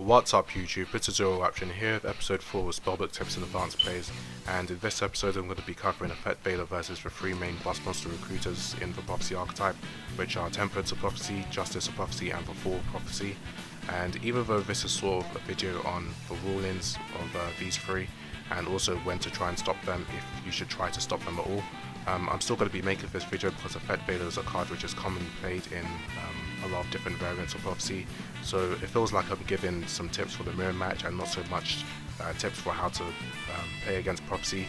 What's up YouTube, it's a Zero Option here with episode 4 of Spellbook Tips and Advanced Plays, and in this episode I'm going to be covering Effect Veiler versus the three main boss monster recruiters in the Prophecy archetype, which are Temperance of Prophecy, Justice of Prophecy and the Fall of Prophecy. And even though this is sort of a video on the rulings of these three, and also when to try and stop them if you should try to stop them at all, I'm still going to be making this video because Effect Veiler is a card which is commonly played in a lot of different variants of Prophecy, so it feels like I'm giving some tips for the mirror match and not so much tips for how to play against Prophecy,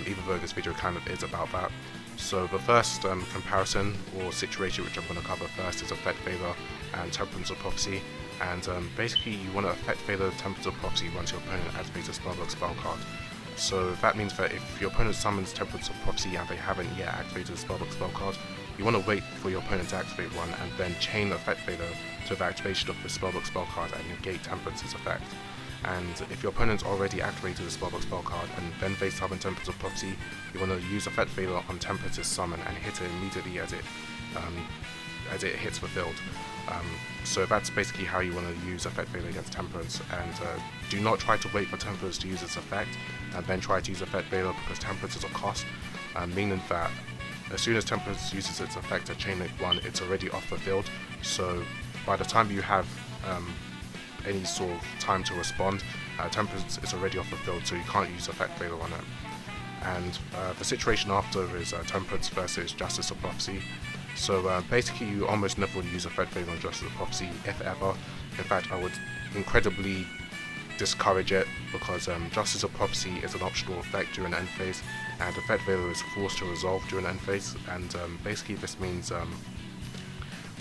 even though this video kind of is about that. So the first comparison or situation which I'm going to cover first is Effect Veiler and Temperance of Prophecy, and basically you want to Effect Veiler Temperance of Prophecy once your opponent activates a Spellbook spell card. So that means that if your opponent summons Temperance of Prophecy and they haven't yet activated a Spellbook spell card, you want to wait for your opponent to activate one and then chain Effect Veiler to the activation of the Spellbook spell card and negate Temperance's effect. And if your opponent's already activated a Spellbook spell card and then they summon Temperance of Prophecy, you want to use Effect Veiler on Temperance's summon and hit it immediately as it hits the field. So that's basically how you want to use Effect Veiler against Temperance, and do not try to wait for Temperance to use its effect and then try to use Effect Veiler, because Temperance is a cost, meaning that as soon as Temperance uses its effect at chain link 1, it's already off the field, so by the time you have any sort of time to respond, Temperance is already off the field, so you can't use Effect Veiler on it. And the situation after is Temperance versus Justice of Prophecy. So basically you almost never would use Effect Veiler on Justice of Prophecy, if ever. In fact, I would incredibly discourage it, because Justice of Prophecy is an optional effect during end phase, and Effect Veiler is forced to resolve during end phase, and basically this means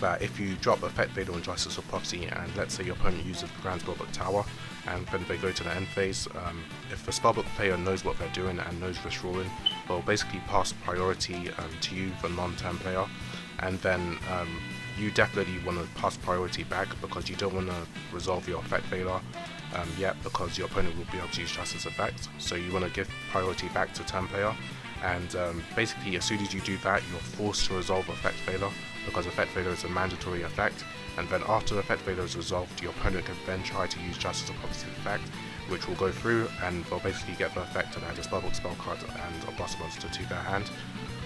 that if you drop Effect Veiler on Justice of Prophecy and let's say your opponent uses the Grand Spellbook Tower and then they go to the end phase, if the Spellbook player knows what they're doing and knows this ruling, they'll basically pass priority to you, the non-turn player, and then you definitely want to pass priority back, because you don't want to resolve your Effect Veiler yet, because your opponent will be able to use Justice effect, so you want to give priority back to turn player. And basically as soon as you do that, you're forced to resolve Effect Veiler, because Effect Veiler is a mandatory effect, and then after Effect Veiler is resolved, your opponent can then try to use Justice of Prophecy effect, which will go through and they'll basically get the effect and add a Spellbook spell card and a boss monster to their hand.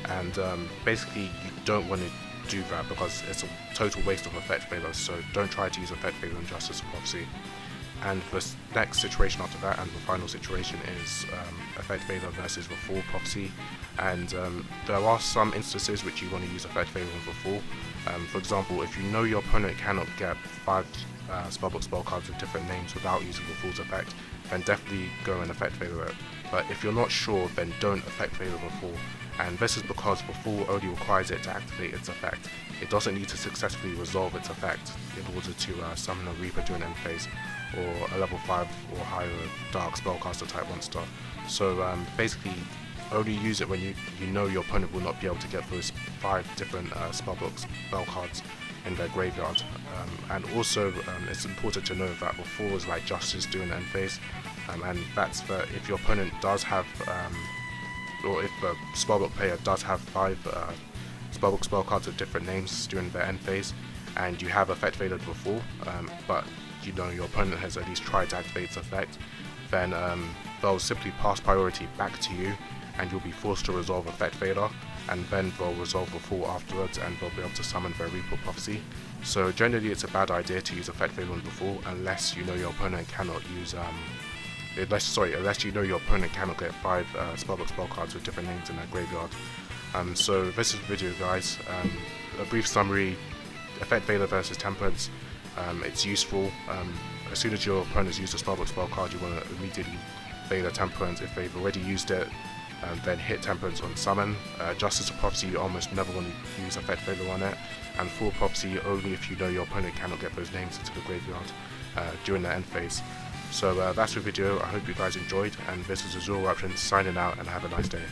And basically you don't want to do that because it's a total waste of Effect Veiler, so don't try to use Effect Veiler on Justice of Prophecy. And the next situation after that, and the final situation, is Effect Veiler versus the Fall Prophecy. And there are some instances which you want to use Effect Veiler on the Fall. For example, if you know your opponent cannot get 5 Spellbook spell cards with different names without using the Fall's effect, then definitely go and Effect Veiler it. But if you're not sure, then don't Effect Veiler the Fall. And this is because the Fall only requires it to activate its effect. It doesn't need to successfully resolve its effect in order to summon a Reaper during end phase, or a level 5 or higher Dark Spellcaster type monster. So basically only use it when you know your opponent will not be able to get those 5 different Spellbook spell cards in their graveyard. And also it's important to know that the Fall is like Justice during end phase, and that's that if your opponent does have or if the Spellbook player does have 5 Spellbook spell cards with different names during their end phase, and you have Effect Veiler before, but you know your opponent has at least tried to activate its effect, then they'll simply pass priority back to you, and you'll be forced to resolve Effect Veiler, and then they'll resolve the Fall afterwards, and they'll be able to summon their Reaper Prophecy. So generally it's a bad idea to use Effect Veiler on the Fall unless you know your opponent cannot use unless you know your opponent cannot get 5 Spellbook spell cards with different names in their graveyard. So this is the video, guys. A brief summary: Effect Veiler versus Temperance. It's useful. As soon as your opponent's used a Spellbook spell card, you want to immediately Veiler Temperance. If they've already used it, then hit Temperance on summon. Justice of Prophecy, you almost never want to use Effect Veiler on it, and Fall Prophecy only if you know your opponent cannot get those names into the graveyard during the end phase. So that's the video. I hope you guys enjoyed, and this is Azure Options signing out, and have a nice day.